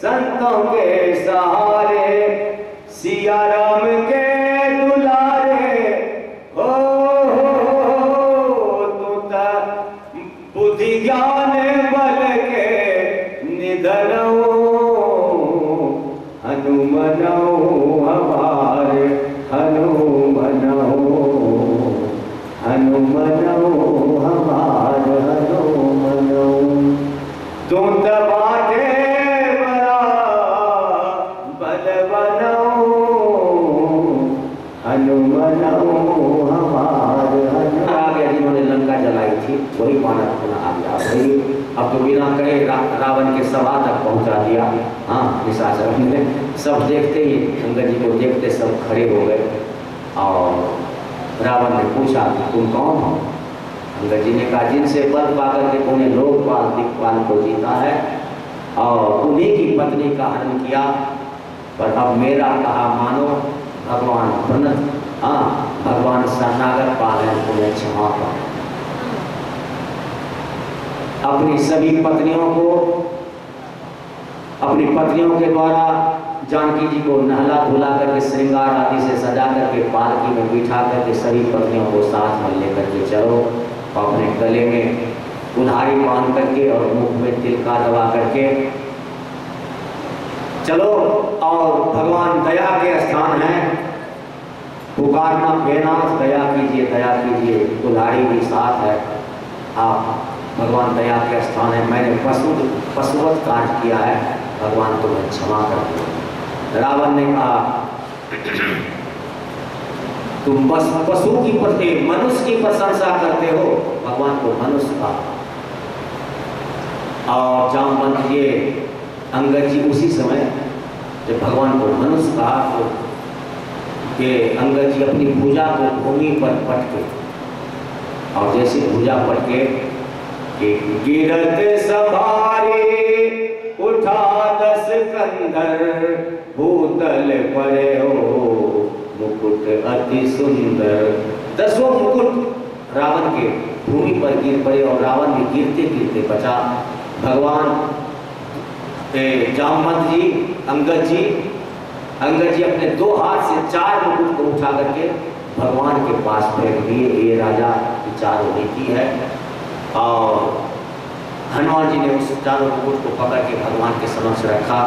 संतों के सहारे, सिया राम के दुलारे, हो तू बुद्धि ज्ञान बल के निधनो, हनुमनो हमारे हनुमनो, हनुमनो हमारे हनुमनो। तू बाटे बड़ा बल बनो, हनुमनो हमारे हनुमनो। आगे जिन्होंने लंका जलाई थी वही मानव अपना आ गया भाई। अब तो बिना कहे रावण के सभा तक पहुंचा दिया। हाँ, निशाचर ने सब देखते ही अंगद जी को देखते सब खड़े हो गए और रावण ने पूछा कि तुम कौन हो? अंगद जी ने कहा जिनसे बल पाकर के तूने लोकपाल दिक्पाल को जीता है और उन्हीं की पत्नी का हरण किया, पर अब मेरा कहा मानो। भगवान प्रणत, हाँ भगवान शरणागत पाल है, तुम्हें क्षमा कर। अपनी सभी पत्नियों को, अपनी पत्नियों के द्वारा जानकी जी को नहला धुला करके श्रृंगार आदि से सजा करके पालकी में बिठा करके सभी पत्नियों को साथ में लेकर के चलो और अपने गले में कुल्हाड़ी बांध करके और मुख में तिलका दबा करके चलो। और भगवान दया के स्थान है, पुकारना बेनाथ दया कीजिए दया कीजिए, कुल्हाड़ी भी साथ है। आप भगवान दया के स्थान है, मैंने पशुवत कार्य किया है, भगवान तुम्हें क्षमा कर दो। रावण ने कहा तुम बस पशु की मनुष्य की प्रशंसा करते हो, भगवान को मनुष्य कहा। और जामवंत ये अंगद जी उसी समय जब भगवान को मनुष्य कहा तो ये अंगद जी अपनी भुजा को भूमि पर पटके और जैसे भुजा पटके गिरत सवारी उठा 10 कंधर, भूतल पड़े हो मुकुट अति सुंदर। 10 मुकुट रावण के भूमि पर गिर पड़े और रावण भी गिरते गिरते बचा। भगवान जामवंत जी अंगद जी अपने 2 हाथ से 4 मुकुट को उठा करके भगवान के पास फेंक दिए। ये राजा की चारों नीति है। और हनुमान जी ने उस चारों मुकुट को पकड़ के भगवान के समक्ष रखा।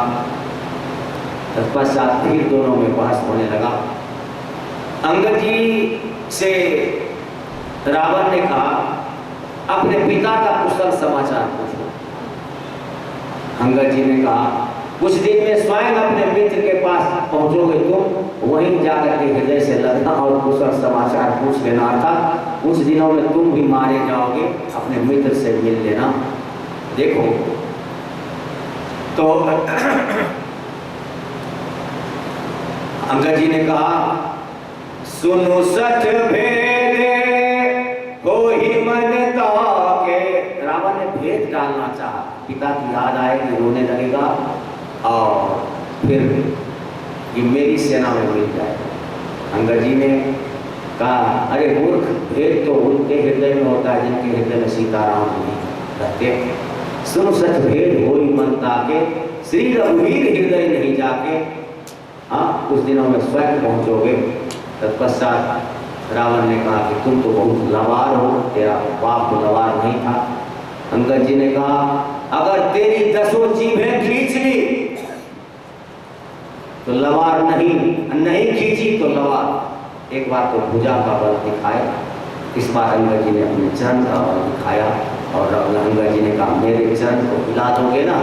तत्पश्चात फिर दोनों में बहस होने लगा। अंगद जी से रावण ने कहा अपने पिता का कुशल समाचार पूछो। अंगद जी ने कहा कुछ दिन में स्वयं अपने मित्र के पास पहुंचोगे तुम, वहीं जाकर के हृदय से लगना और कुशल समाचार पूछ लेना था। कुछ दिनों में तुम भी मारे जाओगे, अपने मित्र से मिल लेना। देखो तो अंगद जी ने कहा सुनो सच भेदे हो ही मन ताके। रावण ने भेद डालना चाहा, पिता की याद आएगी रोने लगेगा और फिर ये मेरी सेना में मिल जाएगा। अंगद जी ने कहा अरे मूर्ख, भेद तो उनके हृदय में होता है जिनके हृदय में सीताराम नहीं रहते। सुन सच भेद हो ही मन ताके, श्री रघुवीर हृदय नहीं जाके। हाँ, कुछ दिनों में स्वयं पहुंचोगे। तत्पश्चात रावण ने कहा कि तुम तो बहुत लवार हो, तेरा बाप तो लवार नहीं था। अंगद जी ने कहा अगर तेरी 10 जीभें खींच ली तो लवार नहीं खींची तो लवार। एक बार तो भुजा का बल दिखाया, इस बार अंगद जी ने अपने चरण का बल दिखाया और अंगद जी ने कहा मेरे चरण को हिला दोगे ना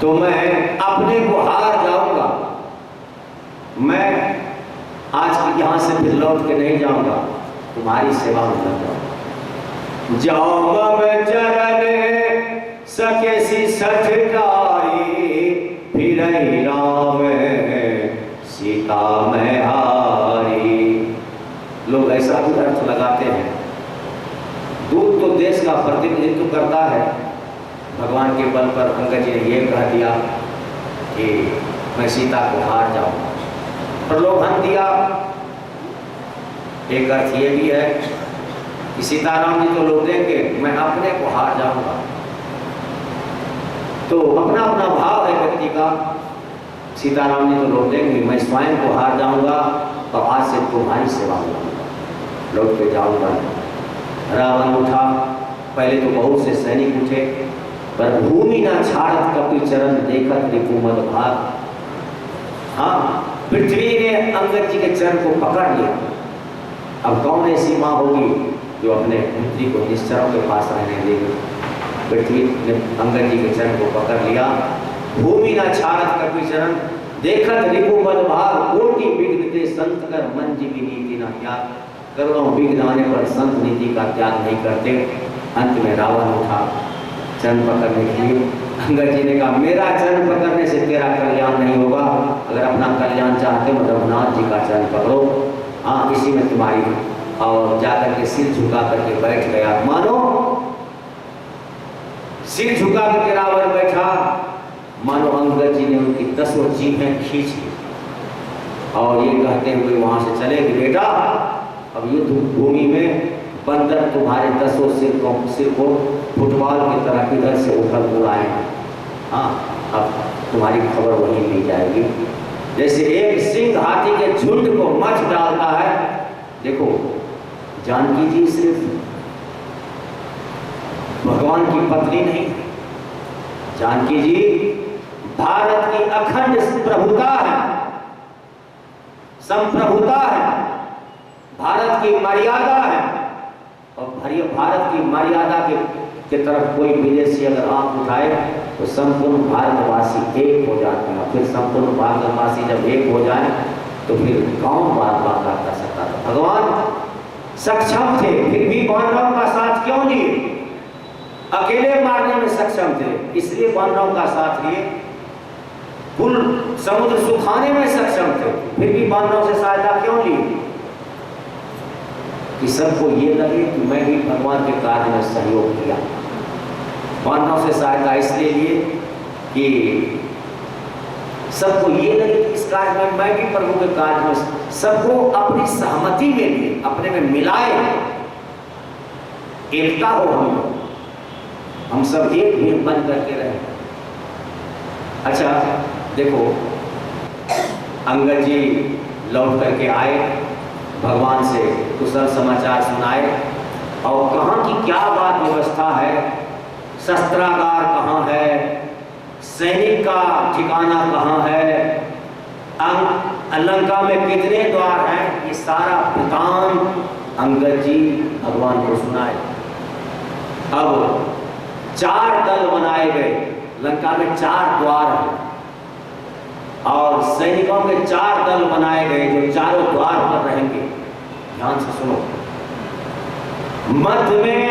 तो मैं अपने को हार जाऊंगा। मैं आज यहाँ से फिर लौट के नहीं जाऊंगा, तुम्हारी सेवा में लग जाऊंगा। जाओ मैं चरण सके सी सठकारी, फिर राम सीता में हारी। लोग ऐसा भी अर्थ लगाते हैं। दूत तो देश का प्रतिनिधित्व करता है। भगवान के बल पर अंगद जी ने यह कह दिया कि मैं सीता को हार जाऊंगा, प्रलोभन दिया। एक अर्थ ये भी है कि सीताराम जी तो लौटेंगे, मैं अपने को हार जाऊंगा। तो अपना अपना भाव है व्यक्ति का। सीताराम ने तो लौट लेंगे, मैं स्वयं को हार जाऊंगा और आज से तुम्हारी सेवा करूंगा, लौट के जाऊंगा। रावण उठा, पहले तो बहुत से सैनिक उठे, पर भूमि न छाड़त कपि चरण देखत रिपुमद भाग। हाँ, पृथ्वी ने अंगद जी के चरण को पकड़ लिया। अब कौन ऐसी माँ होगी जो अपने पुत्री को निश्चरों के पास रहने देगी। पृथ्वी ने अंगद जी के चरण को पकड़ लिया। भूमि न छाड़त कपि चरण देखत रिपुमद भाग, कोटि विघ्न संत कर मन जीवी नीति न त्याग। करोड़ों विघ्न आने पर संत नीति का त्याग नहीं करते। अंत में रावण उठा चरण पकड़ने के लिए। अंगद जी ने कहा, मेरा चरण पकड़ने से तेरा कल्याण नहीं होगा, अगर अपना कल्याण चाहते हो रघुनाथ जी का चरण पकड़ो, हाँ इसी में तुम्हारी। और जाकर के सिर झुका करके बैठ गया, मानो सिर झुका करके रावण बैठा, मानो अंगद जी ने उनकी 10 जीभें खींच ली और ये कहते हुए वहां से चले कि बेटा अब युद्ध भूमि में बंदर तुम्हारे 10 सिर को फुटबॉल की तरह इधर से उठल उड़ाए। हाँ, अब तुम्हारी खबर वहीं मिल जाएगी। जैसे एक सिंह हाथी के झुंड को मच डालता है। देखो जानकी जी सिर्फ भगवान की पत्नी नहीं, जानकी जी भारत की अखंड प्रभुता है, संप्रभुता है, भारत की मर्यादा है। और भारत की मर्यादा के तरफ कोई विदेशी अगर आंख उठाए तो संपूर्ण भारतवासी एक हो जाते हैं। फिर संपूर्ण भारतवासी जब एक हो जाए तो फिर कौन बात कर सकता था। भगवान सक्षम थे, फिर भी वानरों का साथ क्यों लिए? अकेले मारने में सक्षम थे, इसलिए वानरों का साथ लिए। कुल समुद्र सुखाने में सक्षम थे, फिर भी वानरों से सहायता क्यों ली? कि सबको ये लगे कि मैं भी भगवान के कार्य में सहयोग किया। वानरों से सहायता इसलिए लिए कि सबको ये लगे कि इस कार्य में मैं भी प्रभु के कार्य में, सबको अपनी सहमति में लिए, अपने में मिलाए, एकता हो हम सब एक भी बन करके रहे। अच्छा देखो, अंगद जी लौट करके आए, भगवान से कुशल समाचार सुनाए और कहाँ की क्या बात व्यवस्था है, शस्त्रागार कहाँ है, सैनिक का ठिकाना कहाँ है, लंका में कितने द्वार हैं, ये सारा वृतांत अंगद जी भगवान को सुनाए। अब 4 दल बनाए गए, लंका में 4 द्वार हैं और सैनिकों के 4 दल बनाए गए जो चारों द्वार पर रहेंगे। ध्यान से सुनो, मध्य में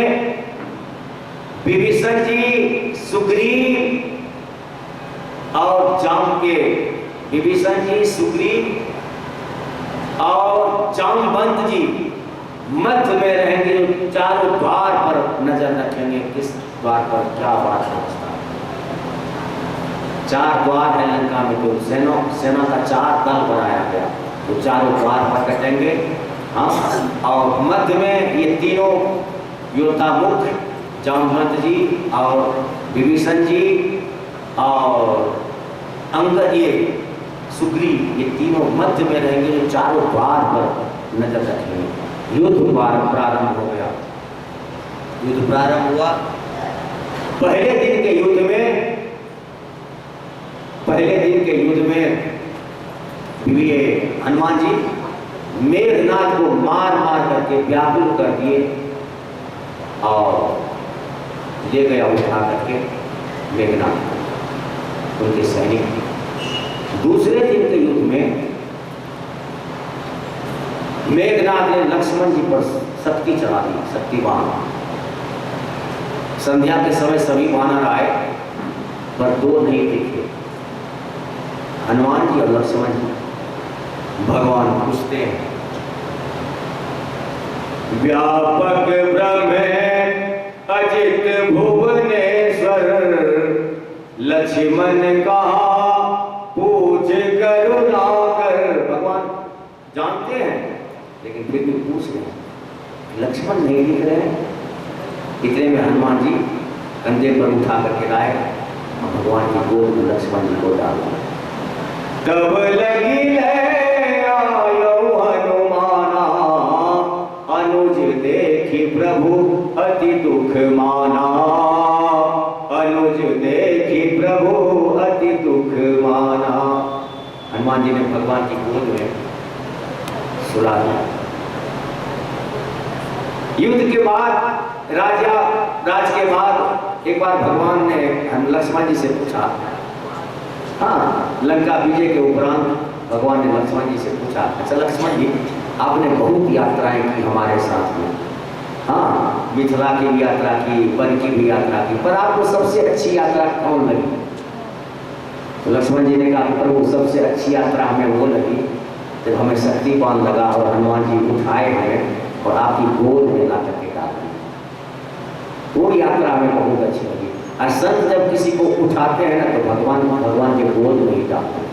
विभीषण जी, सुग्रीव और विभीषण जी, सुग्रीव और जामवंत जी मध्य में रहेंगे, जो चारों द्वार पर नजर रखेंगे किस द्वार पर क्या बात है। 4 द्वार है लंका में, तो सेना का 4 दल बनाया गया, तो चारों द्वार पर कटेंगे। हाँ, और मध्य में ये तीनों योद्धा मुख्य, जामवंत जी और विभीषण जी और अंगद, ये सुग्रीव, ये तीनों मध्य में रहेंगे, जो चारों द्वार पर नजर रखेंगे। युद्ध प्रारंभ हो गया। युद्ध प्रारंभ हुआ। पहले दिन के युद्ध में ये हनुमान जी मेघनाथ को मार करके व्याकुल कर दिए और ले गया उठा करके मेघनाथ उनके सैनिक। दूसरे दिन के युद्ध में मेघनाथ ने लक्ष्मण जी पर शक्ति चला दी, शक्ति बाण। संध्या के समय सभी वानर आए पर 2 नहीं दिखे, हनुमान जी और लक्ष्मण जी। भगवान पूछते हैं, व्यापक ब्रह्म अजित भुवनेश्वर, लक्ष्मण कहा पूछ करुणा कर। भगवान जानते हैं लेकिन फिर भी पूछ रहे हैं, लक्ष्मण नहीं दिख रहे हैं। इतने में हनुमान जी कंधे पर उठा करके लाए, भगवान की गोद में लक्ष्मण जी को डाला। तब लगी आयो हनुमाना, अनुज देखी प्रभु अति दुख माना, अनुज देखी प्रभु अति दुख माना। हनुमान जी ने भगवान की गोद में सुला दिया। युद्ध के बाद राज के बाद एक बार भगवान ने लक्ष्मण जी से पूछा, हाँ, लंका विजय के उपरांत भगवान ने लक्ष्मण जी से पूछा, अच्छा लक्ष्मण जी, आपने बहुत यात्राएं की हमारे साथ में, हाँ, मिथिला की भी यात्रा की, वन की भी यात्रा की, पर आपको सबसे अच्छी यात्रा कौन लगी? तो लक्ष्मण जी ने कहा, प्रभु सबसे अच्छी यात्रा हमें वो लगी जब हमें शक्तिपान लगा और हनुमान जी उठाए हमें और आपकी गोद में ला करके डाल दिए, वो यात्रा हमें बहुत अच्छी लगी। और संत जब किसी को उठाते हैं ना तो भगवान के गोद में ही डालते हैं।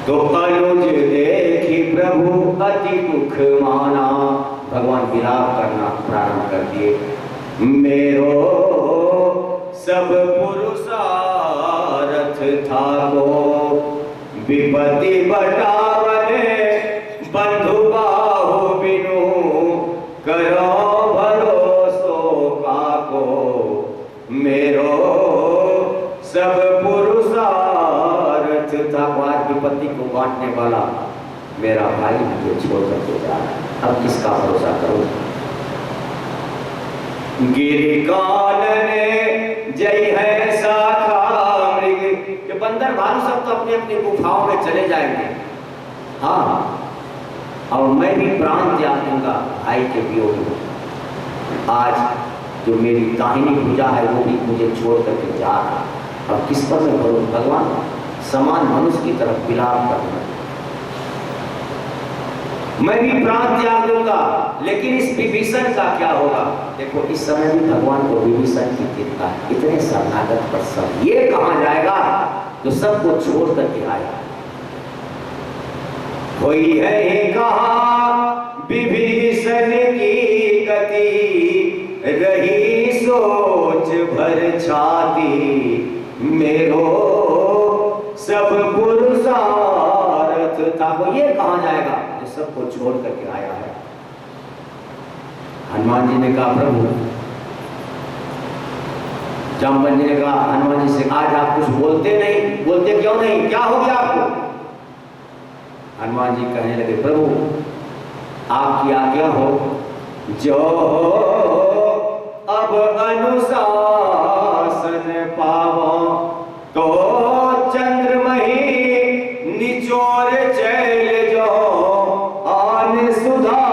तो अनुज देखी प्रभु अति दुख माना, भगवान विलाप करना प्रारंभ कर दिए। मेरो सब पुरुषारथ था को, विपत्ति बटावने बंधु बाहु बिनु, करो भरोसो काको, मेरो सब पुरुषारथ था। विपत्ति को बांटने वाला मेरा भाई मुझे छोड़ करके जा रहा है, अब किसका भरोसा करूं? गिरि कानने जय है शाखा मृग, कि बंदर भालू सब तो अपनी अपनी गुफाओं में चले जाएंगे, हाँ, और मैं भी प्राण त्याग दूंगा भाई के वियोग में। आज जो मेरी दाहिनी भुजा है वो भी मुझे छोड़ करके जा रहा है, अब किस पर मैं करूं? भगवान समान मनुष्य की तरफ विलाप करना, मैं भी प्राण त्याग दूंगा, लेकिन इस विभीषण का क्या होगा? देखो इस समय भी भगवान को विभीषण की चिंता है, इतने शरणागत पर सब ये कहां जाएगा जो सबको छोड़ करके आया? कोई है कहा विभीषण की गति, रही सोच भर छाती, मेरो सब पुरुषारथ था। वो ये कहां जाएगा जो सबको छोड़ करके आया है? हनुमान जी ने कहा, प्रभु, जामवंत जी ने कहा हनुमान जी से, आज आप कुछ बोलते नहीं, बोलते क्यों नहीं, क्या हो गया आपको? हनुमान जी कहने लगे, प्रभु आपकी आज्ञा हो, जो अब अनुशासन पावो, तो चंद्रमही निचोर चैल जो, आन सुधा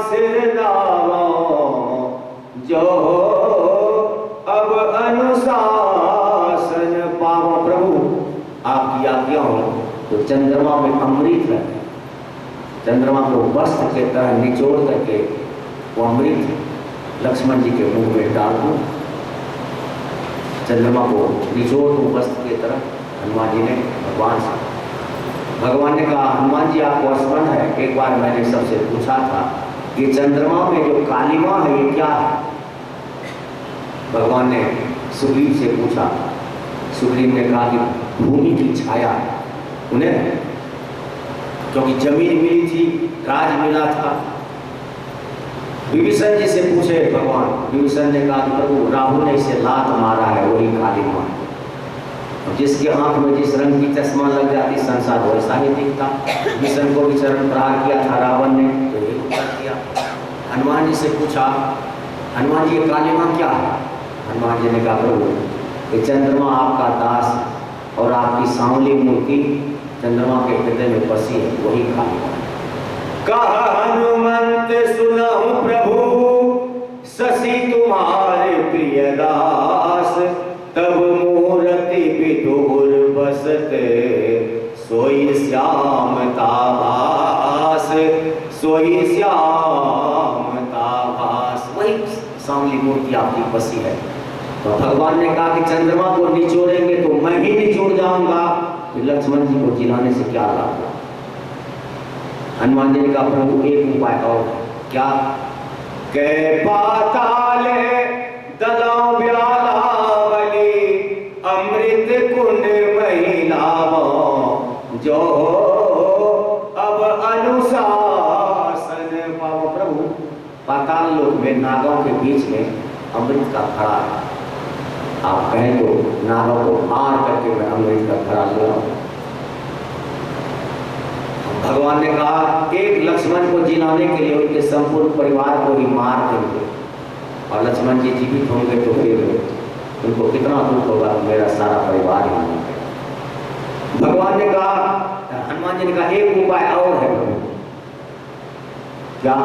सिर दावो, जो अब अनुशासन पावो। प्रभु आपकी आज्ञा हो तो चंद्रमा में अमृत है, चंद्रमा को वस्त्र के तरह निचोड़ करके वो अमृत लक्ष्मण जी के मुंह में डाल दूं, चंद्रमा को निचोड़ दूं वस्त्र के तरह। हनुमान जी ने भगवान ने कहा, हनुमान जी आपको स्मरण है, एक बार मैंने सबसे पूछा था कि चंद्रमा में जो कालिमा है ये क्या है? भगवान ने सुग्रीव से पूछा, सुग्रीव ने कहा कि भूमि की छाया है उन्हें, क्योंकि जमीन मिली थी, राज मिला था। विभीषण जी से पूछे भगवान, विभीषण ने कहा, प्रभु राहु ने इसे लात मारा है, वही कालिमा, जिसके आंख में जिस रंग की चश्मा लग जाती संसार वैसा ही दिखता। विभीषण को भी चरण प्रहार किया था रावण ने, तो ये उत्तर दिया। हनुमान जी से पूछा, हनुमान जी ये कालिमा क्या है? हनुमान जी ने कहा, प्रभु ये चंद्रमा आपका दास और आपकी सांवली मूर्ति चंद्रमा के हृदय में बसी है, वही कालिमा। कहा हनुमंत सुनहु प्रभु, शशि तुम्हारे प्रिय दास, तब मूर्ति विदुर बसते, सोई श्याम ताभास, सोई श्याम ताभास, वही सांवली मूर्ति आपकी बसी है। तो भगवान ने कहा कि चंद्रमा को निचोड़ेंगे तो मैं ही निचोड़ जाऊंगा, फिर लक्ष्मण जी को जिलाने से क्या लाभ? हनुमान जी ने कहा, प्रभु एक उपाय और, क्या? कै पाताले दलाओ व्यालावली, कुंड महिलाओं जो अब अनुशासन पाओ। प्रभु पाताल लोक में नागों के बीच में अमृत का खड़ा है। आप कहें तो नागों को मार करके मैं अमृत का खड़ा ले आऊं। भगवान ने कहा एक लक्ष्मण को जिलाने के लिए उनके संपूर्ण परिवार को ही मार देंगे, और लक्ष्मण जी जीवित होंगे तो फिर उनको कितना दुख होगा, मेरा सारा परिवार ही मार देगा। भगवान ने कहा, हनुमान जी ने कहा एक उपाय और है प्रभु। क्या?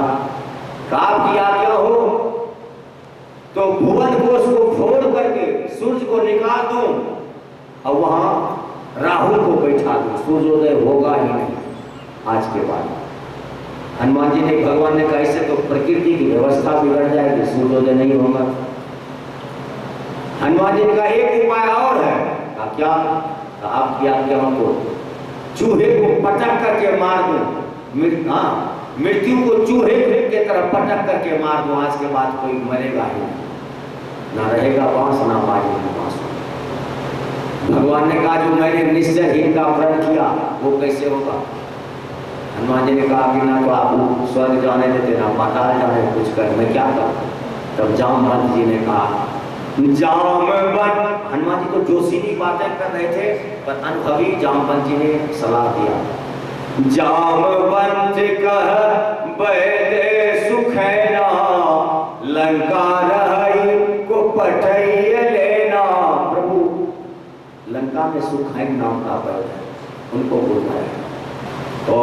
आपकी आज्ञा हो तो भुवन कोश को फोड़ करके सूर्य को निकाल दूं और वहां राहुल को बैठा दूं, सूर्योदय होगा ही नहीं आज के बाद। हनुमान जी ने, भगवान ने कहा इससे तो प्रकृति की व्यवस्था बिगड़ जाएगी, सूर्योदय नहीं होगा। हनुमान जी ने कहा एक उपाय और है। कहा क्या? आपकी आज्ञा हमको चूहे को पटक करके मार दूं, मृत्यु को चूहे के तरह पटक करके मार दूं, आज के बाद कोई मरेगा ही नहीं, ना रहेगा बांस ना बाजेगी बांसुरी। भगवान ने कहा जो मैंने निश्चयहीन का प्रण किया वो कैसे होगा? हनुमान जी ने कहा कि ना तो आप स्वर्ग जाने देते ना पाताल जाने, कुछ कर, मैं क्या करूं? तब जामवंत जी ने कहा, जामवंत, हनुमान जी तो जोशीली बातें कर रहे थे पर अनुभवी जामवंत जी ने सलाह दिया, जामवंत कह बैदे सुखैना, लंका रही को पठैया लेना। प्रभु लंका में सुखैन नाम का बैद है, उनको बुलवाया। तो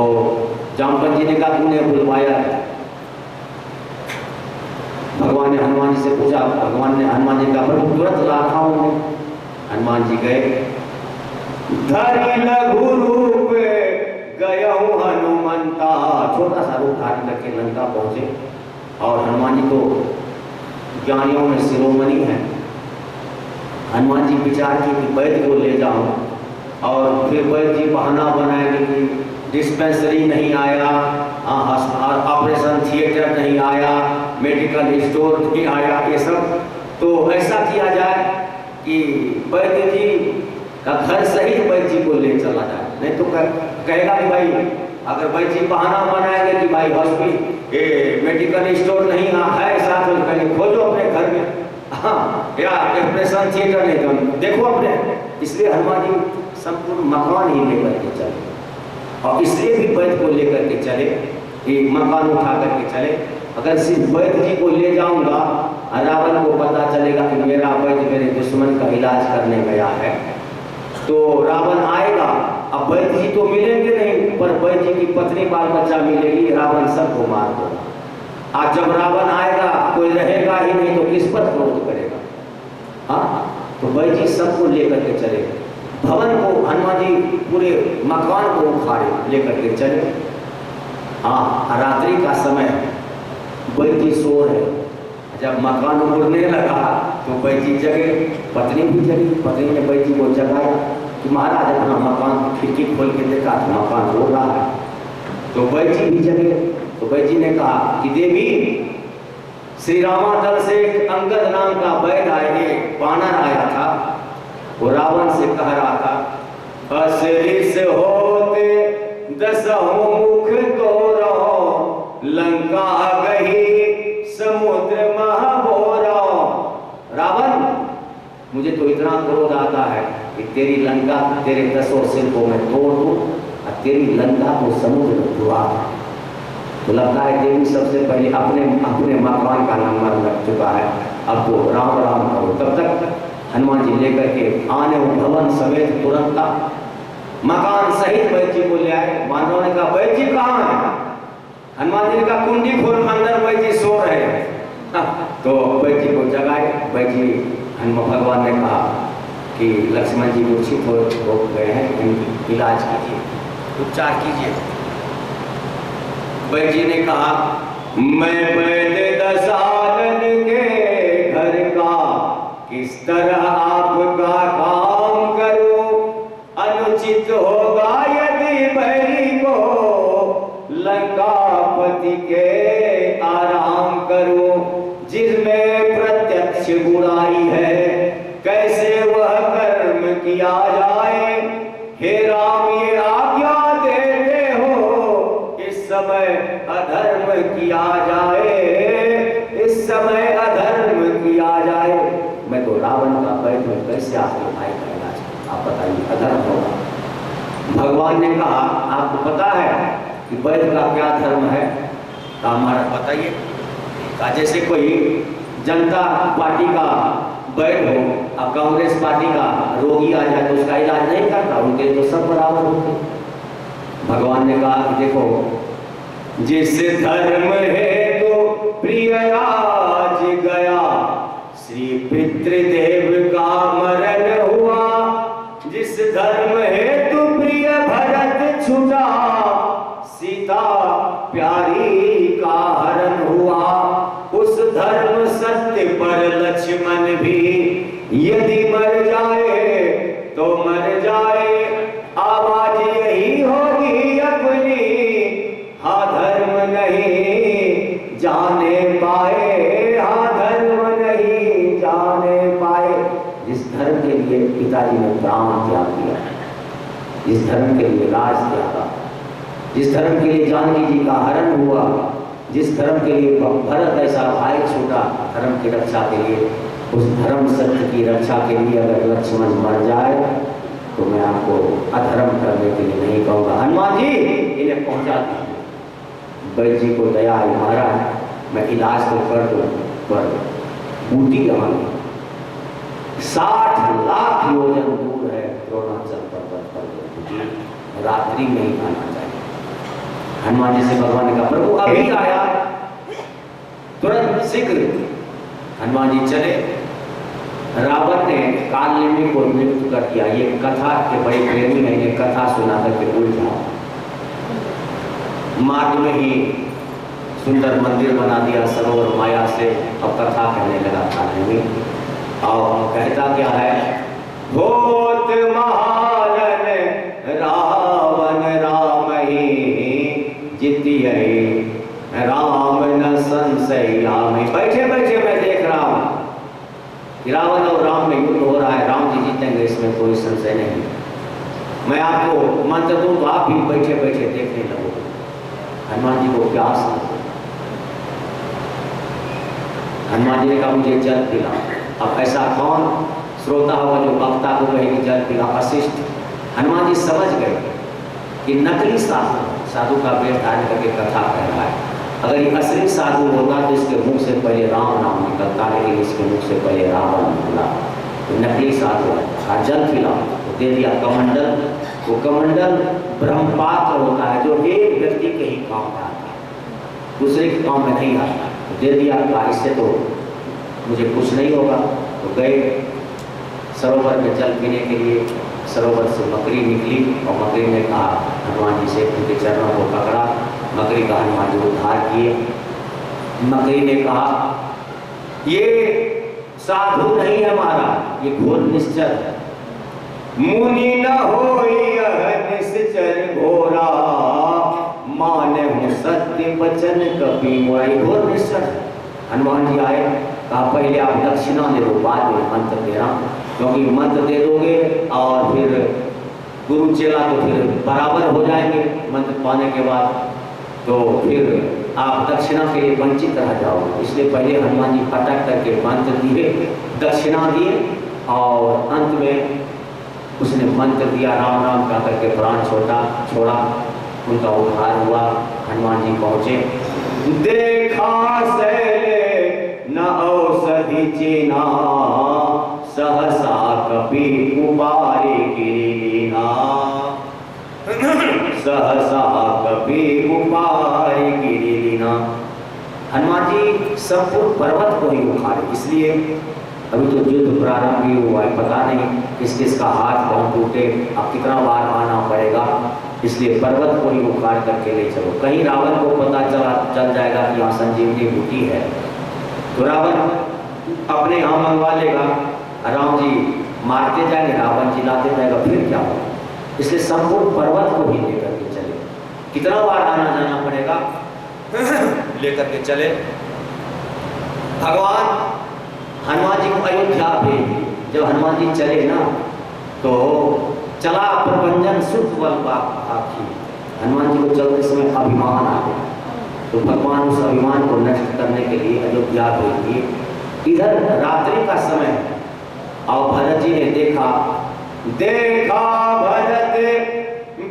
जामवंत जी ने कहा तूने बुलवाया है? भगवान ने हनुमान जी से पूछा, भगवान ने हनुमान जी का प्रभु तुरंत ला रहा हूं। हनुमान जी गए, धरि लघु रूप गया हनुमंता, छोटा सा रूप धारण करके लंका पहुंचे। और हनुमान जी तो ज्ञानियों में शिरोमणि हैं। हनुमान जी विचार की कि वैद्य को ले जाऊं, और फिर वैद्य जी बहाना बनाएंगे कि डिस्पेंसरी नहीं आया, ऑपरेशन थिएटर नहीं आया, मेडिकल स्टोर नहीं आया, ये सब। तो ऐसा किया जाए कि वैद्य जी का घर सहित वैद्य जी को ले चला जाए, नहीं तो कहेगा कि भाई, अगर वैद्य जी बहाना बनाएंगे कि भाई हॉस्पिटल मेडिकल स्टोर नहीं है साथ में, कहीं खोजो अपने घर में, हाँ, या ऑपरेशन थिएटर नहीं, तो देखो अपने। इसलिए हनुमान जी संपूर्ण मकान ही लेकर के चले, और इसलिए भी वैद्य को लेकर के चले कि मकान उठा करके चले। अगर सिर्फ वैद्य जी को ले जाऊंगा, रावण को पता चलेगा कि मेरा वैद्य मेरे दुश्मन का इलाज करने गया है, तो रावण आएगा। अब वैद्य जी तो मिलेंगे नहीं, पर वैद्य जी की पत्नी बाल बच्चा मिलेगी, रावण सबको मार देगा। आज जब रावण आएगा कोई रहेगा ही नहीं, तो किस पर क्रोध करेगा? हाँ, तो वैद्य जी सबको लेकर के चले। भवन को हनुमान जी पूरे मकान को उखाड़े लेकर के चले। हाँ, रात्रि का समय, वैद्य जी सो रहे। जब मकान उड़ने लगा तो वैद्य जी जगे, पत्नी भी जगी। पत्नी ने वैद्य जी को जगाया कि महाराज अपना मकान खिड़की खोल के देखा तो मकान उड़ रहा है। तो वैद्य जी भी जगे। तो वैद्य जी ने कहा कि देवी, श्री रामादल से एक अंगद नाम का वैद्य आए, बानर आया था, वो रावण से कह रहा था, असरिस होते दसहों मुख तोरो, लंका गही समुद्र महाबोरा। रावण, मुझे तो इतना क्रोध आता है कि तेरी लंका, तेरे 10 सिर को मैं तोड़ दूं और तेरी लंका को समुद्र में डुबा दूं। तो लगता है देवी सबसे पहले अपने मकान का नंबर लग चुका है, अब तो राम राम करो। तब तक हनुमान जी लेकर के आने भवन समेत तुरंत मकान सहित वैद्य जी को ले आए। मानव ने कहा वैद्य जी कहाँ है? हनुमान जी ने कहा कुंडी खोल, अंदर वैद्य जी सो रहे हैं। तो वैद्य जी को जगाए। वैद्य जी, हनुमान भगवान ने कहा कि लक्ष्मण जी मूर्छित हो गए हैं, इनकी इलाज कीजिए, उपचार कीजिए। वैद्य जी ने कहा मैं वैद्य दशानन के घर का किस तरह आपका काम करूं, अनुचित होगा यदि बैरी को लंकापति के आराम करूं, जिसमें प्रत्यक्ष बुराई है कैसे वह कर्म किया किया जाए। हे राम ये आज्ञा देते हो, इस समय अधर्म किया जाए, इस समय अधर्म किया जाए। मैं तो रावण का बैठ में कैसे आपके भाई का इलाज, आप बताइए, अधर्म होगा। भगवान ने कहा आपको पता है कि वैद्य का क्या धर्म है? हमारा बताइए। का जैसे कोई जनता पार्टी का वैद्य हो और कांग्रेस पार्टी का रोगी आ जाए तो उसका इलाज नहीं करता, उनके तो सब बराबर होते। भगवान ने कहा कि देखो, जिस धर्म है तो प्रिय आज गया, श्री पितृदेव का मरण हुआ। जिस धर्म है तो प्रिय भरत छुटा, सीता प्यारी का हरण हुआ। उस धर्म सत्य पर लक्ष्मण भी यदि मर जाए तो मर जाए, आवाज यही होगी अपनी, हाँ धर्म नहीं जाने पाए, हाँ धर्म नहीं जाने पाए। जिस धर्म के लिए पिताजी ने प्राण त्याग दिया, जिस धर्म के लिए राज त्यागा, जिस धर्म के लिए जानकी जी का हरण हुआ, जिस धर्म के लिए भरत ऐसा भाई छूटा धर्म की रक्षा के लिए, उस धर्म सत्य की रक्षा के लिए अगर लक्ष्मण मर जाए तो मैं आपको अधर्म करने के लिए नहीं कहूँगा। हनुमान जी इन्हें पहुँचा दीजिए। वैद्य जी को दया आई, महाराज मैं इलाज तो कर दूँ पर बूटी यहाँ 60 लाख योजन दूर है द्रोणाचल पर्वत पर, रात्रि में ही आना चाहिए। हनुमान जी से भगवान ने कहा प्रभु अभी आया, तुरंत शीघ्र हनुमान जी चले। रावण ने कालनेमी को नियुक्त कर दिया। ये कथा के बड़े प्रेमी हैं, ये कथा सुना करके भूल जाओ। मार्ग में ही सुंदर मंदिर बना दिया सरोवर माया से, और कथा कहने लगा कालनेमी। और कहता क्या है, होत महानन रावण राम ही जितिये, राम न संशय आमे। बैठे बैठे मैं देख रहा हूं कि रावण और राम में युद्ध हो रहा है, राम जी जीतेंगे, इसमें कोई संशय नहीं। मैं आपको मंत्र दूं तो आप भी बैठे बैठे देखने लगोगे। हनुमान जी को प्यास लगी। हनुमान जी ने कहा मुझे जल पिला। अब ऐसा कौन श्रोता होगा जो वक्ता को कहेगी जल पिला? वशिष्ठ। हनुमान जी समझ गए कि नकली साधु का वेश धारण करके कथा कह रहा है। अगर ये असली साधु होता तो इसके मुख से पहले राम नाम निकलता, लेकिन इसके मुख से पहले रावण निकला। तो नकली साधु है। जल पिला तो दे दिया कमंडल। वो कमंडल ब्रह्मपात्र होता है जो एक व्यक्ति के ही काम में आता है, दूसरे के काम में नहीं आता। तो दे दिया, इससे तो मुझे कुछ नहीं होगा। तो गए सरोवर में जल पीने के लिए। सरोवर से बकरी निकली और बकरी ने कहा हनुमान जी से, उनके चरणों को पकड़ा। बकरी का हनुमान जी उद्धार किए। बकरी ने कहा ये साधु नहीं है हमारा, ये घोर निश्चर है। मुनि न होई यह निश्चर घोरा, माने हूँ सत्य वचन कभी मोरा। घोर निश्चर है। हनुमान जी आए, कहा पहले आप दक्षिणा दे दो, बाद में मंत्र देना, क्योंकि मंत्र दे दोगे और फिर गुरु चेला तो फिर बराबर हो जाएंगे मंत्र पाने के बाद, तो फिर आप दक्षिणा के लिए वंचित रह जाओगे। इसलिए पहले हनुमान जी पटक करके मंत्र दिए, दक्षिणा दिए, और अंत में उसने मंत्र दिया, राम राम कह करके प्राण छोड़ा। उनका उद्धार हुआ। हनुमान जी पहुँचे, देखा शैले न औषधि चीना, सहसा कपि कुमारी गिरिलीना, सहसा कपि कुमारी गिरिलीना। हनुमान जी संपूर्ण पर्वत को ही उखाड़े। इसलिए अभी तो युद्ध प्रारंभ ही हुआ है, पता नहीं किस किस का हाथ पांव टूटे, अब कितना बार आना पड़ेगा। इसलिए पर्वत को ही उखाड़ करके ले चलो। कहीं रावण को पता चल जाएगा कि यहाँ संजीवनी बूटी है, तो रावण अपने यहाँ मंगवा लेगा, राम जी मारते जाएंगे, रावण जिलाते जाएगा, फिर क्या होगा। इसलिए संपूर्ण पर्वत को ही लेकर के चले। कितना बार आना जाना पड़ेगा, लेकर के चले। भगवान हनुमान जी को अयोध्या भेज। जब हनुमान जी चले ना, तो चला प्रपंचन शुद्ध बल आखी, हनुमान जी को चलते समय अभिमान आ गया, तो भगवान उस अभिमान को नष्ट करने के लिए अयोध्या भेज दिए। इधर रात्रि का समय और भरत जी ने देखा भरत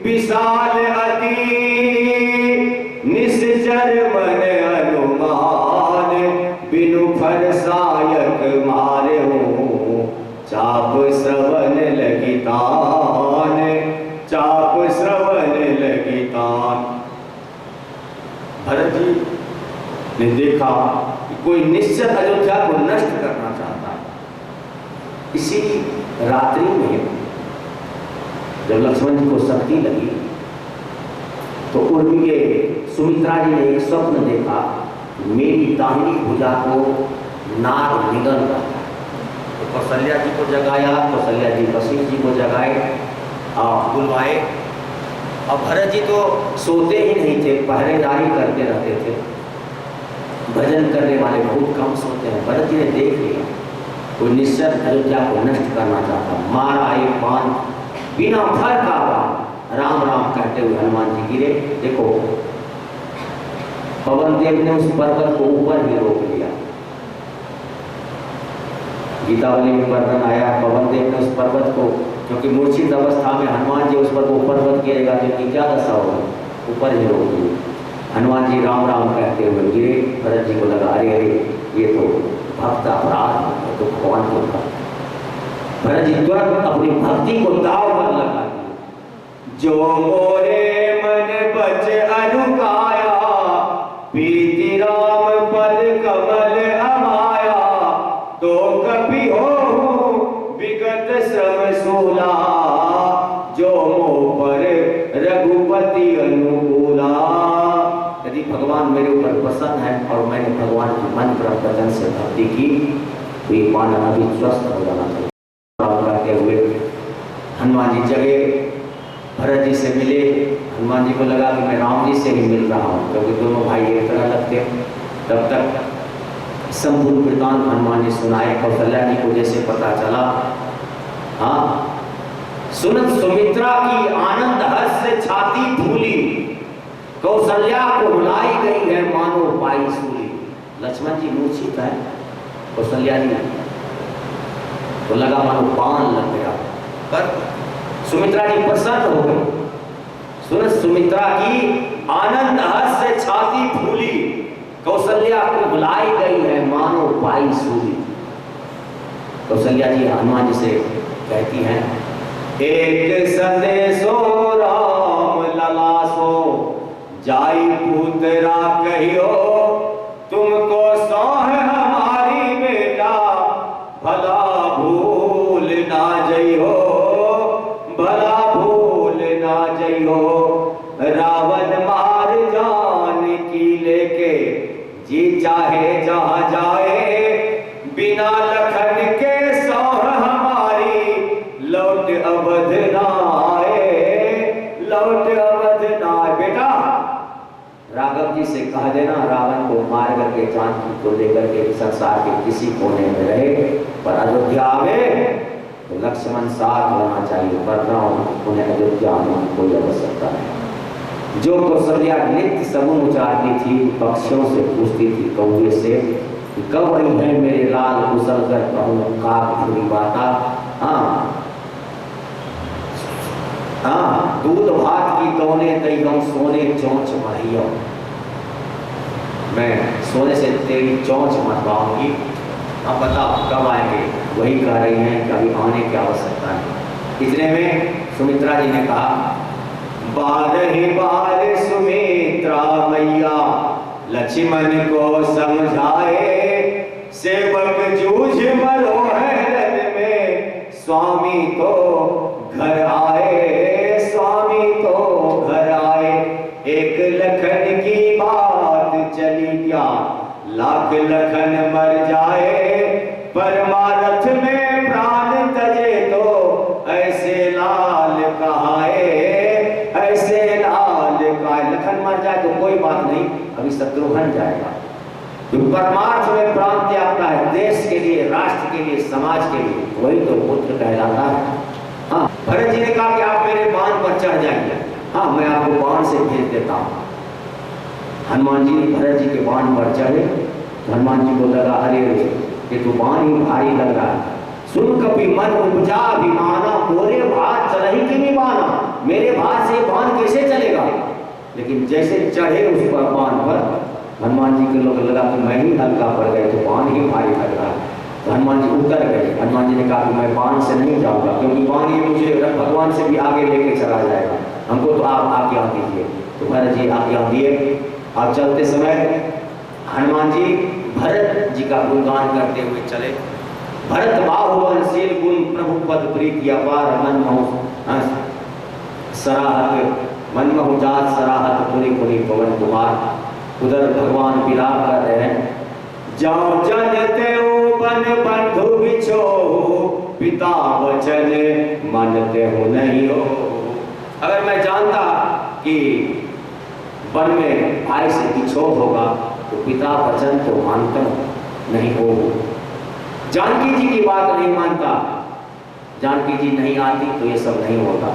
विशाल अति निश्चर मन अनुमान, बिनु फरसायक मारे हो चाप श्रवण लगितान, चाप श्रवण लगितान। भरत जी ने देखा कि कोई निश्चर अयोध्या को नष्ट करना चाहता है। इसी रात्रि में जब लक्ष्मण जी को शक्ति लगी तो उर्मी सुमित्रा जी ने एक स्वप्न देखा, मेरी दाहिनी भुजा को नाग निगल रहा है। तो कौशल्या जी को जगाया, कौशल्या जी वशिष्ठ जी को जगाए और बुलवाए। और भरत जी तो सोते ही नहीं थे, पहरेदारी करते रहते थे। भजन करने वाले बहुत कम सोते हैं। भरत जी ने देख लिया कोई निश्चर अयोध्या को नष्ट करना चाहता, मारा एक बाण, बिना फर का बाण, राम राम कहते हुए हनुमान जी गिरे। देखो पवन देव ने उस पर्वत को ऊपर ही रोक लिया। गीतावली में वर्णन आया, पवन देव ने उस पर्वत को, क्योंकि मूर्छित अवस्था में हनुमान जी उस पर को पर्वत गिरेगा तो इनकी क्या दशा होगी, ऊपर ही रोक लिया। हनुमान जी राम राम कहते हुए गिरे। भरत जी को लगा अरे अरे ये तो भक्त अपराध है, तो भगवान को था। भरत जी तुरंत अपनी भक्ति को दाव पर लगा दिया। जो मोरे मन बच अनुकाया, प्रीति राम पद कमल अमाया, तो कभी हो विगत श्रम सोला, जो मोह पर रघुपति अनुकूला। यदि भगवान मेरे ऊपर प्रसन्न है और मैंने भगवान की मन क्रम वचन से भक्ति की तो ये मानव अभी स्वस्थ हो जाना चाहिए। कहते हुए हनुमान जी जगे, भरत जी से मिले। हनुमान जी को लगा कि मैं राम जी से ही मिल रहा हूँ, क्योंकि दोनों भाई एक तरह लगते। तब तक संपूर्ण वृतांत हनुमान जी सुनाए। कौशल्या जी को जैसे पता चला, हाँ, सुनत सुमित्रा की आनंद हर्ष से छाती फूली, कौशल्या को रुलाई गई है मानो पाई सूली। लक्ष्मण जी मूर्छित है, कौशल्या जी तो लगा मानो बाण लग गया, पर सुमित्रा जी प्रसन्न हो गई। सुनत सुमित्रा की आनंद हर्ष से छाती फूली, कौशल्या को बुलाई गई है मानो पाई सूली। कौशल्या जी हनुमान जी से कहती हैं, एक संदेशो राम ललासो, जाई पुत्रा कहियो, तुमको सौह हमारी बेटा, भला भूल ना जइयो, भला भूल ना जइयो। रावण मार जान की लेके, जी चाहे जहां जाए, बिना लखन के सौह हमारी, लौट अवध ना आए, लौट अवध ना आए। बेटा राघव जी से कह देना रावण को मार करके जानकी को लेकर के संसार के किसी कोने में रहे, पर अयोध्या में तो लक्ष्मण साथ होना चाहिए, वरना उन्हें अयोध्या में कोई आवश्यकता नहीं। जो कौशल्या नित्य सगुन उचारती थी, पक्षियों से पूछती थी कौवे से, कब आई है मेरे लाल कुशल कर कहूँ काक पूरी बाता। हाँ, दूध भात की तौने तई हम सोने चौंच बढ़िया, मैं सोने से तेरी चौंच मरवाऊंगी। अब बता कब आएंगे, वही कह रही हैं कि अभी आने की आवश्यकता है। इतने में सुमित्रा जी ने कहा, बारही बार सुमित्रा मैया लक्ष्मण को समझाए, सेवक जूझ मरो है रन में, स्वामी तो घर आए, स्वामी तो घर आए। एक लखन की बात चली क्या, लाख लखन मर जाए, परमारथ में प्राण तजे तो, ऐसे लाल कहाए, ऐसे लाल कहाए। लखन मर जाए तो कोई बात नहीं, अभी शत्रुघ्न जाएगा। जो परमार्थ में प्राण त्यागता है देश के लिए, राष्ट्र के लिए, समाज के लिए, वही तो पुत्र कहलाता है। हाँ, भरत जी ने कहा कि आप मेरे बाण पर चढ़ जाइए, हाँ मैं आपको बाण से भेज देता हूँ। हनुमान जी भरत जी के बाण पर चढ़े तो हनुमान जी को लगा अरे ये तो बाण ही भारी लग रहा है। सुन कपि मन उपजा अभिमाना, मोरे भार चलहि किमि बाना, मेरे भार से बाण कैसे चलेगा। लेकिन जैसे चढ़े उस पर बाण पर हनुमान जी के लोग लगा कि मैं ही हल्का पड़ गए, तो बाण ही भारी लग रहा है। तो हनुमान जी उतर गए। हनुमान जी ने कहा कि मैं बाण से नहीं जाऊंगा, क्योंकि बाण ये मुझे भगवान से भी आगे लेके चला जाएगा, हमको तो आप आज्ञा दीजिए। तो भरत जी आज्ञा दिए और चलते समय हनुमान जी भरत जी का गुणगान करते हुए चले। भरत बाहुबलशील गुण प्रभु पद प्रीति अपार, मन महु जात सराहत पुनि पुनि पवन कुमार। उधर भगवान विलाप कर रहे हैं, जाओ जनते बन बंधु बिछो, पिता वचन मानते हो नहीं हो। अगर मैं जानता कि वन में भाई से बिछोह होगा तो पिता वचन तो मानता नहीं हो। जानकी जी की बात नहीं मानता, जानकी जी नहीं आती तो ये सब नहीं होता।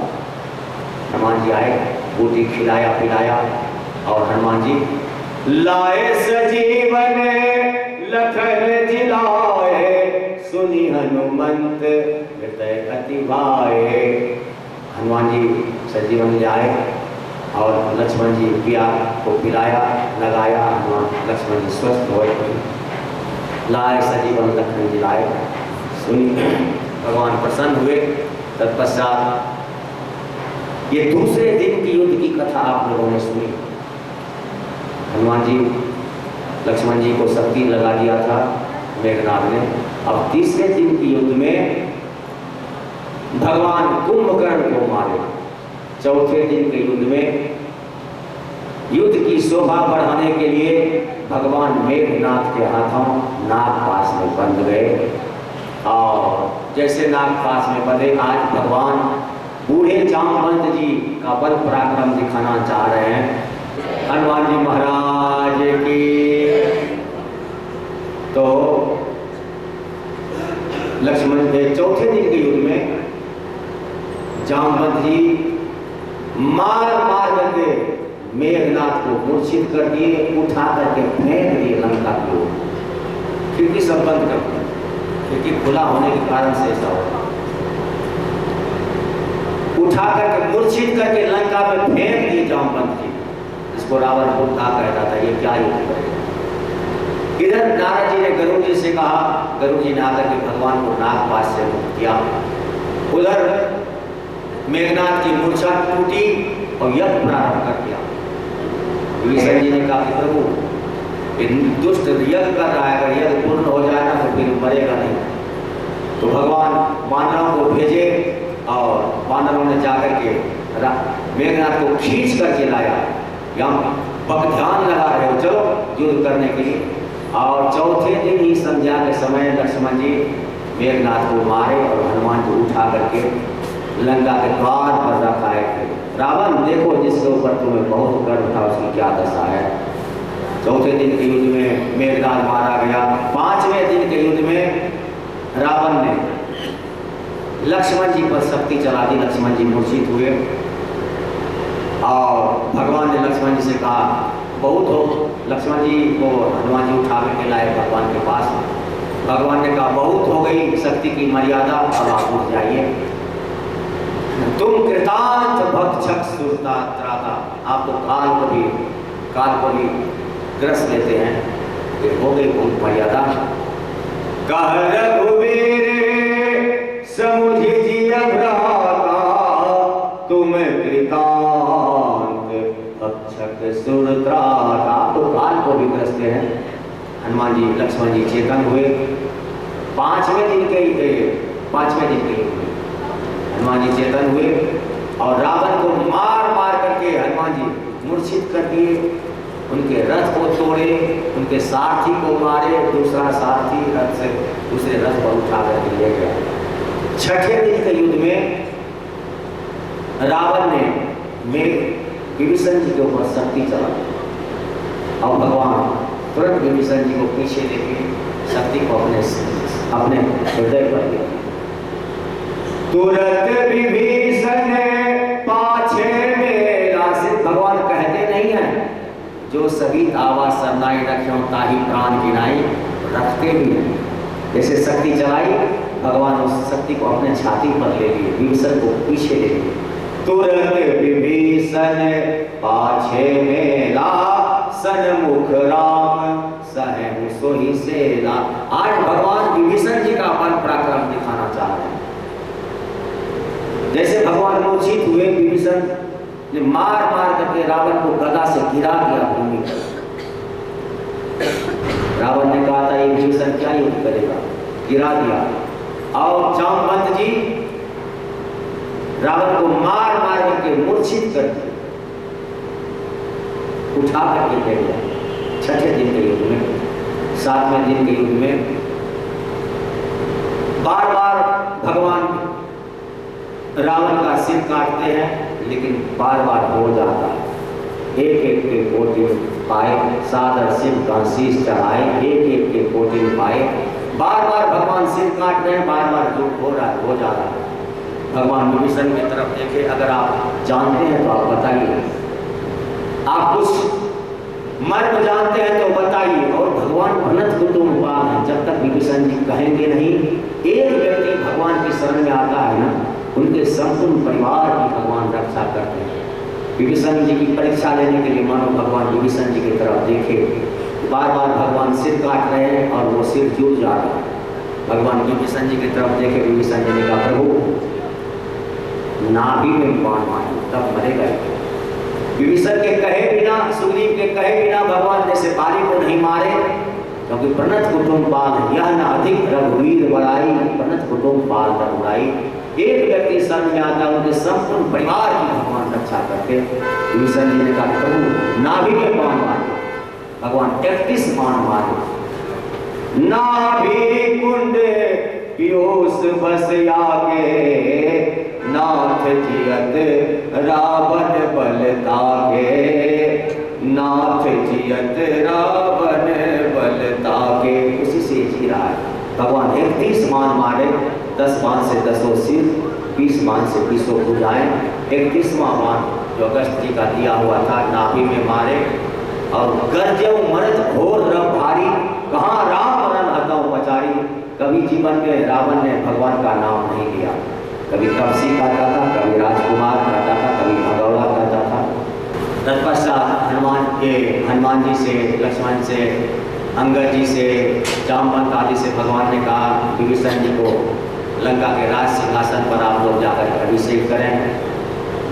हनुमान जी आए, बूटी खिलाया पिलाया और हनुमान जी लाए सजीवन लखन जिलाए, सुनी हनुमंत हृदय अति भाए। हनुमान जी सजीवन ले आए और लक्ष्मण जी पिया को पिलाया लगाया, हनुमान लक्ष्मण जी स्वस्थ हुए। लाए सजीवन लखन जिलाए, सुनी भगवान प्रसन्न हुए। तत्पश्चात ये दूसरे दिन की युद्ध की कथा आप लोगों ने सुनी। हनुमान जी लक्ष्मण जी को शक्ति लगा दिया था मेघनाद ने। अब तीसरे दिन की युद्ध में भगवान कुंभकर्ण को मारे। चौथे दिन के युद्ध में युद्ध की शोभा बढ़ाने के लिए भगवान मेघनाद के हाथों नागपाश में बंध गए। और जैसे नागपाश में बंधे, आज भगवान बूढ़े जामवंत जी का बल पराक्रम दिखाना चाह रहे हैं। हनुमान जी महाराज की। तो लक्ष्मण के चौथे दिन के युद्ध में जामवंत जी मार मार करके मेघनाद को मूर्छित कर दिए, उठा करके फेंक दिए लंका की ओर। खिड़की सब बंद कर दिए, खिड़की खुला होने के कारण से ऐसा होगा। उठा करके मूर्छित करके लंका में फेंक दिए जामवंत जी। इसको रावण बुद्धा कहता था, ये क्या युद्ध करेगा। इधर नारद जी ने गरुड़ जी से कहा, गरुड़ जी ने आकर के भगवान को नागपाश से मुक्त किया। उधर मेघनाद की मूर्छा टूटी और यज्ञ प्रारंभ कर दिया। विभीषण जी ने कहा कि प्रभु दुष्ट यज्ञ कर रहा है, अगर यज्ञ पूर्ण हो जाए ना तो फिर मरेगा नहीं। तो भगवान वानरों को भेजे और वानरों ने जाकर के मेघनाद को खींच करके लाया। यहाँ ध्यान लगा रहे हो, चलो युद्ध करने के लिए। और चौथे दिन ही संध्या के समय लक्ष्मण जी मेघनाद को मारे और हनुमान को उठा करके लंका के द्वार पर रखाए थे। रावण देखो जिसके ऊपर तुम्हें बहुत गर्व था उसकी क्या दशा है। चौथे दिन के युद्ध में मेघनाद मारा गया। पांचवें दिन के युद्ध में रावण ने लक्ष्मण जी पर शक्ति चला दी, लक्ष्मण जी मूर्छित हुए। और भगवान ने लक्ष्मण जी से कहा बहुत हो। लक्ष्मण जी को हनुमान जी उठा के लाए भगवान के पास। भगवान ने कहा बहुत हो गई शक्ति की मर्यादा, अब आप उठ जाइए। तुम कृतांत भक्षक सुरता त्राता, आप तो काल को भी ग्रस लेते हैं, ये हो गई बहुत मर्यादा। कह रघुवीर समुझ जिया भ्राता, तुम कृतांत भक्षक सुरत्राता, तो काल को भी ग्रसते हैं। हनुमान जी लक्ष्मण जी चेतन हुए। पांचवें दिन के हनुमान जी चेतन हुए और रावण को मार मार करके हनुमान जी मूर्छित कर दिए। उनके रथ को तोड़े, उनके सारथी को मारे, दूसरा सारथी रथ से दूसरे रथ पर उठा करके ले गया। छठे दिन के युद्ध में रावण ने विभीषण जी के ऊपर शक्ति चला और भगवान तुरंत विभीषण जी को पीछे लेके शक्ति को अपने हृदय पर लिया। तुरंत विभीषण पाछे मेला से। भगवान कहते नहीं है जो सभी आवाज सरनाई रखे ताही प्राण गिनाई, रखते भी नहीं। जैसे शक्ति चलाई, भगवान उस शक्ति को अपने छाती पर ले लिए, विभीषण को पीछे ले लिए। तुरंत विभीषण पाछे मेला, सन्मुख राम सहु सोहि सेला। आज भगवान विभीषण जी का बल पराक्रम दिखाना चाह रहे हैं। जैसे भगवान मूर्छित हुए, विभीषण ने मार मार करके रावण को गदा से गिरा दिया भूमि पर। रावण ने कहा था ये विभीषण क्या युद्ध करेगा, गिरा दिया। और जामवंत जी रावण को मार मार करके मूर्छित कर दिया, उठा करके ले गया। छठे दिन के युद्ध में, 7वें दिन के युद्ध में बार बार भगवान रावण का सिर काटते हैं, लेकिन बार बार हो जाता है। एक एक के कोटि पाए, सादर सिर का शीश चढ़ाए, एक एक के कोटि पाए। बार बार भगवान सिर काट रहे हैं, बार बार जो हो रहा है हो जा रहा है। भगवान विभीषण की तरफ देखे, अगर आप जानते हैं तो आप बताइए, आप कुछ मर्म जानते हैं तो बताइए। और भगवान भनत कुटुंबपाल हैं, जब तक विभीषण जी कहेंगे नहीं, एक व्यक्ति भगवान की शरण में आता है ना, उनके संपूर्ण परिवार की भगवान रक्षा करते हैं। विभीषण जी की परीक्षा लेने के लिए मानो भगवान विभीषण जी की तरफ देखे, बार बार भगवान सिर काट रहे हैं और वो सिर जुड़ जा रहा है। भगवान विभीषण जी की तरफ देखे, विभीषण जी ने कहा प्रभु नाभि में बाण मारे तब मरेगा। विभीषण के कहे बिना, सुग्रीव के कहे बिना भगवान जैसे बाली को नहीं मारे, क्योंकि प्रणत कुटुंबपाल यह न अधिक रघुवीर बड़ाई, प्रणत कुटुंबपाल रघुराई। एक व्यक्ति शरण में आता, उनके संपूर्ण परिवार की भगवान रक्षा करते। विभीषण जी ने कहा प्रभु नाभि में बाण मारे। भगवान 33 बाण मारे। नाभि कुंड पीयूष बस आगे, नाथ जियत रावण बल तागे, नाथ जियत रावण बल तागे। उसी से जी रहा है। भगवान 31 बाण मारे, 10 बाण से 10 सिर, 20 बाण से 20 भुजाएं। 31वां बाण जो अगस्त जी का दिया हुआ था, नाभि में मारे। और गर्जऊ मरत घोर रब भारी, कहाँ राम रन हतौ पचारी। कभी जीवन में रावण ने भगवान का नाम नहीं लिया। कभी कपसी कहता था, कभी राजकुमार कहता था, कभी भगौड़ा कहता था। तत्पश्चात हनुमान जी से, लक्ष्मण से, अंगद जी से, जामवंत आदि से भगवान ने कहा विभीषण जी को लंका के राज सिंहासन पर आप लोग जाकर अभिषेक करें।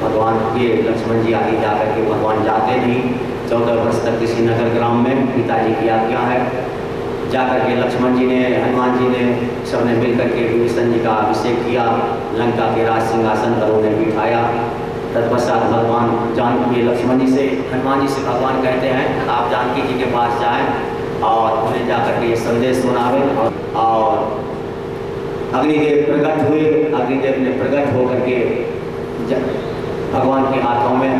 भगवान के लक्ष्मण जी आदि जाकर के भगवान जाते नहीं। 14 वर्ष तक किसी नगर ग्राम में पिताजी की आज्ञा है। जाकर के लक्ष्मण जी ने, हनुमान जी ने, सबने मिलकर के विभीषण जी का अभिषेक किया, लंका के राज सिंहासन पर उन्हें बिठाया। तत्पश्चात भगवान जानकी, लक्ष्मण जी से, हनुमान जी से भगवान कहते हैं आप जानकी जी के पास जाएं और उन्हें जाकर के ये संदेश सुनावें। और अग्निदेव प्रकट हुए। अग्निदेव ने प्रकट होकर के भगवान के हाथों में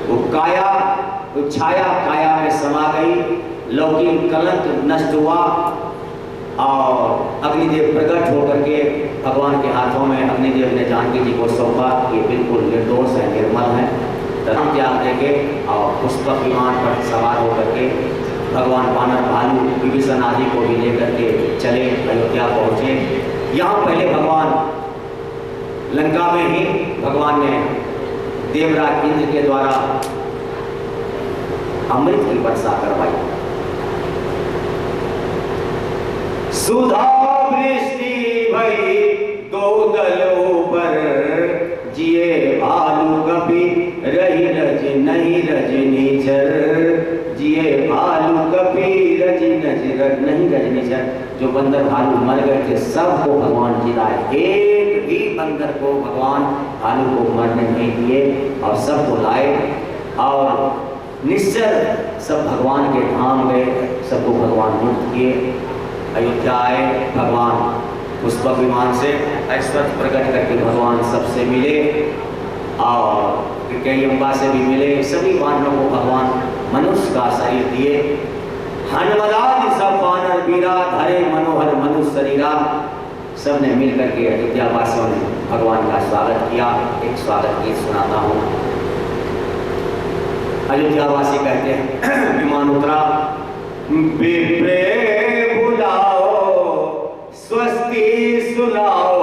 वो काया, वो छाया काया में समा गई। लौकिक कलंक नष्ट हुआ और अग्निदेव प्रकट होकर के भगवान के हाथों में अग्निदेव ने जानकी जी को सौंपा कि बिल्कुल निर्दोष है, निर्मल है। धर्म त्याग देके और पुष्पक विमान पर सवार होकर के भगवान वानर भालू विभीषण आदि को भी लेकर के चले, अयोध्या पहुँचे। यहाँ पहले भगवान लंका में ही भगवान ने देवराज इंद्र के द्वारा अमृत की वर्षा करवाई। सुधा वृष्टि भई दो दलों पर, जिए भालू कपि रही रज नहीं रजनीचर, जिए भालू कपि रजी नहीं रजनीचर। जो बंदर भालू मर गए थे सबको भगवान जिलाए, एक भी बंदर को भगवान भालू को मरने नहीं दिए और सबको लाए। और निश्चर सब भगवान के धाम गए, सबको भगवान मुक्त किए। अयोध्या आए भगवान पुष्पक विमान से, ऐश्वर्य प्रकट करके भगवान सबसे मिले और कई अम्बा से भी मिले। सभी वानरों को भगवान मनुष्य का शरीर दिए। हनुमदादि सब वानर वीरा, धरे मनोहर मनुष्य शरीरा। सबने मिलकर के अयोध्या वासियों ने भगवान का स्वागत किया। एक स्वागत गीत सुनाता हूँ। अयोध्यावासी कहते हैं, विमान उतरा, विप्रे बुलाओ, स्वस्ति सुनाओ,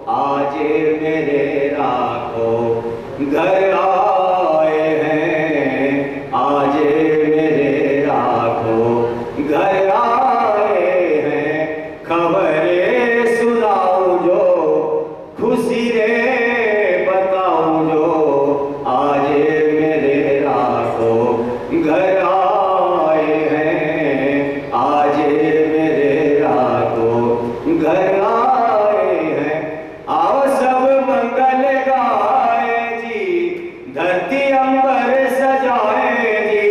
आज मेरे राघो घर आए हैं, आज मेरे राघो घर आए हैं, खबरें सुनाऊं जो, खुशी रे बताऊं जो, आज मेरे राघो घर आए हैं, आज मेरे राघो घर आए हैं। आओ सब मंगल गाए जी, धरती अंबर सजाए जी,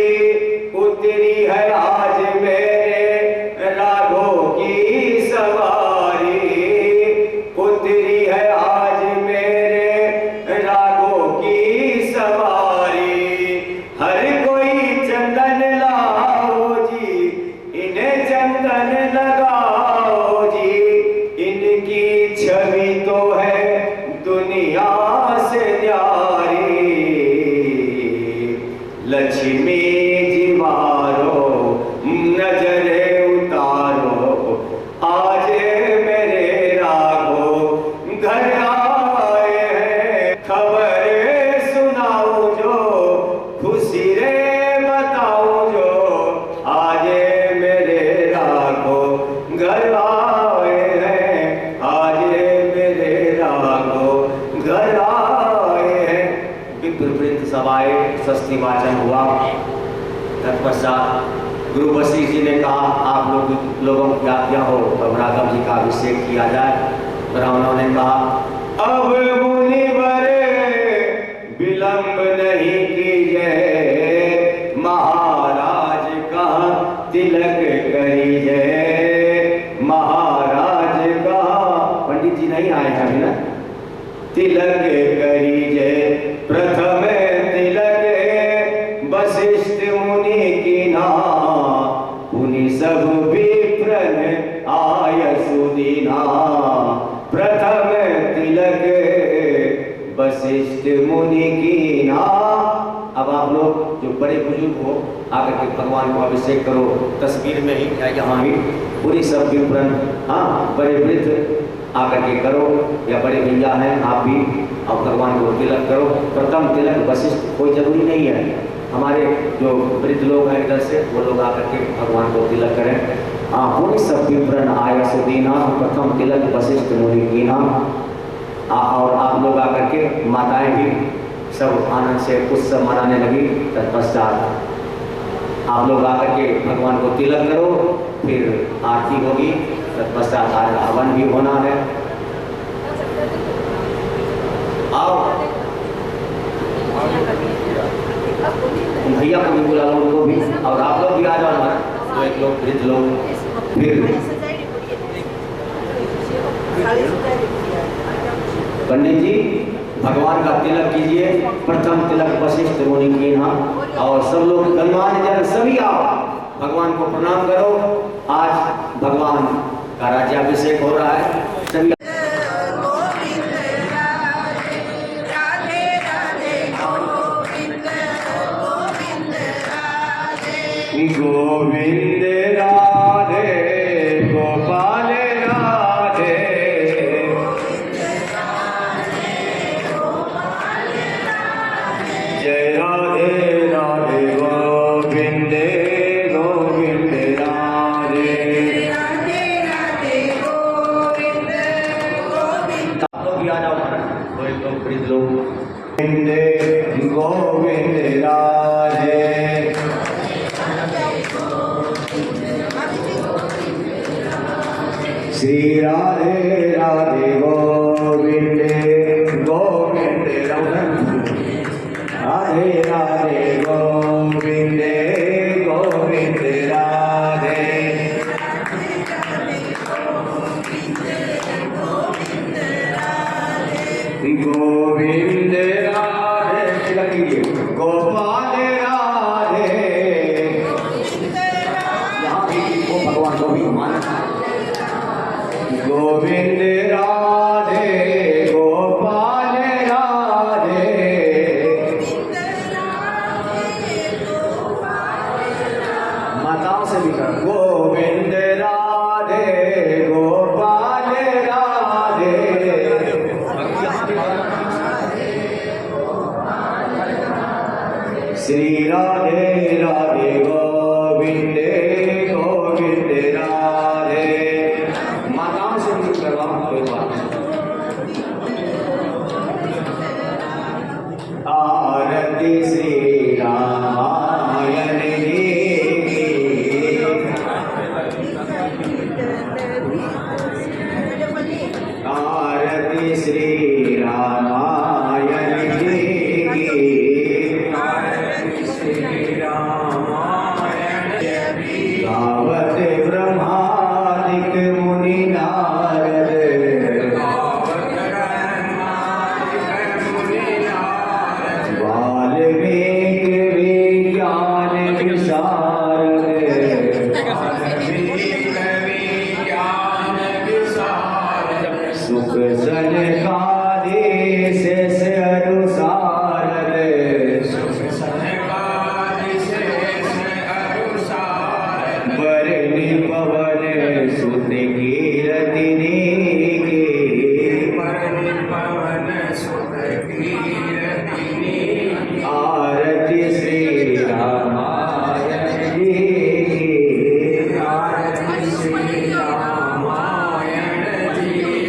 उतरी है आज मेरे राघो की सवारी, उतरी है आज मेरे राघो की सवारी। हर कोई चंदन लाओ जी, इन्हें चंदन लगाओ जी, इनकी छवि तो है दुनिया से न्यारी। लक्ष्मी जीवारो नजरे उतारो, आज मेरे राघो घर आए हैं, खबरें सुनाओ जो, खुशी रे बताओ जो, आज मेरे राघो घर आए हैं, आज मेरे राघो घर आए हैं। विप्रवृत्त सभाए स्वस्ति वाचन हुआ। तत्पश्चात गुरु वशिष्ठ जी ने कहा, आप लोगों की आज्ञा हो तो राघव जी का अभिषेक किया जाए। ब्राह्मणों ने कहा, अब मुनिवर विलंब नहीं कीजिए, महाराज का तिलक करिए, महाराज का, पंडित जी नहीं आए हैं अभी ना, तिलक करिए, प्रथम तिलक वशिष्ठ मुनि की ना, मुनि सब विप्रन आय सुदीना, प्रथम तिलक वशिष्ठ मुनि की ना। अब आप लोग जो बड़े बुजुर्ग हो आकर के भगवान को अभिषेक करो, तस्वीर में ही या यहाँ ही, पूरी सब विप्रन, हाँ बड़े वृद्ध आकर के करो, या बड़े भैया हैं आप भी, और भगवान को तिलक करो। प्रथम तिलक वशिष्ठ, कोई जरूरी नहीं है, हमारे जो वृद्ध लोग हैं इधर से वो लोग आकर के भगवान को तिलक करें। हाँ, पूरी सब विप्रन आय सुदीना, प्रथम तिलक वशिष्ठ मुनि कीना। और आप लोग आकर के, माताएं भी सब आनंद से उत्सव मनाने लगी। तत्पश्चात आप लोग आकर के भगवान को तिलक करो, फिर आरती होगी, तत्पश्चात आज हवन भी होना है। आओ भैया को भी बुला लो, उनको भी, और आप लोग भी आ जाओ, हमारा जो एक लोग वृद्ध लोग। फिर पंडित जी भगवान का तिलक कीजिए, प्रथम तिलक वशिष्ठ मुनि कीना, और सब लोग गणमान्य जन सभी आओ, भगवान को प्रणाम करो। आज भगवान का राज्याभिषेक हो रहा है, सभी गोविंद राधे गोपाल राधे, जय राधे राधे गोविंद गोविंद राधे, राधे राधे गोविंद गोविंद। आप लोग भी आ जाओ, कोई लोग वृद्ध लोग, गोविंद गोविंद राधे, श्री राधे राधे गोविंद गोविंद राधे राधे गोविंद गोविंद राधे, गोविंद राधे गोपाल राधे, यहाँ भी भगवान को भी माना, गोविंद राधे श्री राधे राधे गोविंदे गोविंदे राधे। माताओं से कुछ करवाऊं कोई बात। आरती श्री रामायण की, आरती श्री रामायण की, गावत ब्रह्मादिक मुनि नारद, वाल्मीकि विज्ञान विशारद, सुख सनकादिश से अनुसारद, बरनि पवन सुत कीरतिनी के, आरती श्री रामायण की,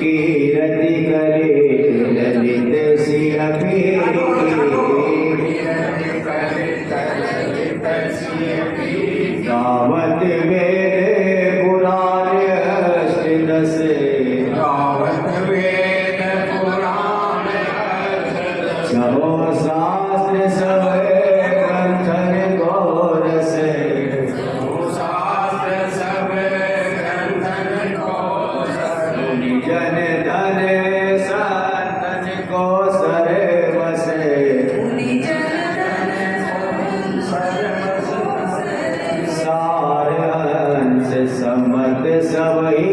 कीरति करे ललित सिय गावत वेद पुराण अष्टदश, छहो शास्त्र सब ग्रंथन घोरस, जन धन संतन को सर्वस, सार अंश समत सबही,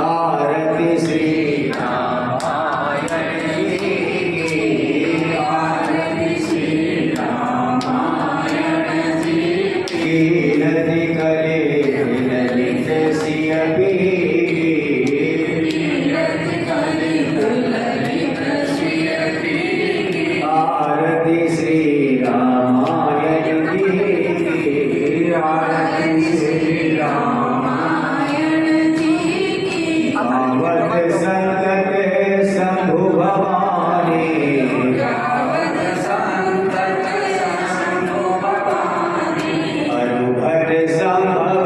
आरती श्री रामायण की, कीरति करे ललित सिय आरती श्री रामायण की, गावत संकट शंभु भवानी, अरुभट संभव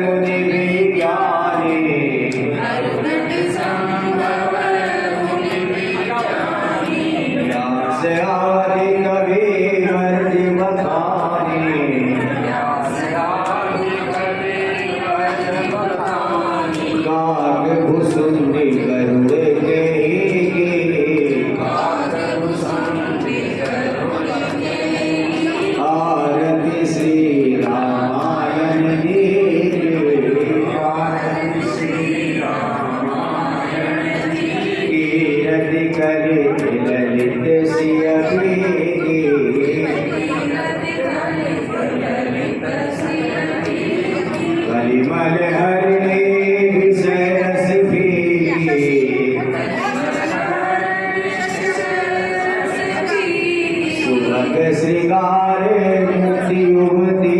मुनि विज्ञानी, व्यास आदि कवि वर्धि बखानी, काग भुसुंडी गरुड़ के आरती श्री रामायण की, कीरति करे ललित सिय कलिमल हरणे विषय रस पीगी, सुभग श्रृंगार मुक्ति युवती,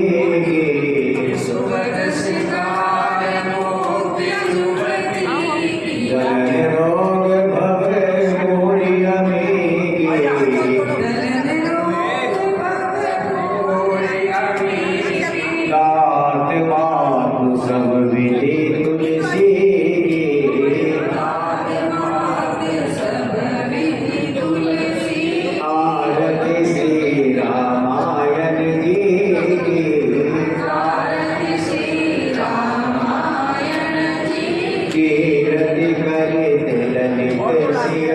जलन रोग भव मोहि अमीगी, दात मातु सब विधि तुलसी, आरती श्री रामायण की, कीरति करे ललित सिय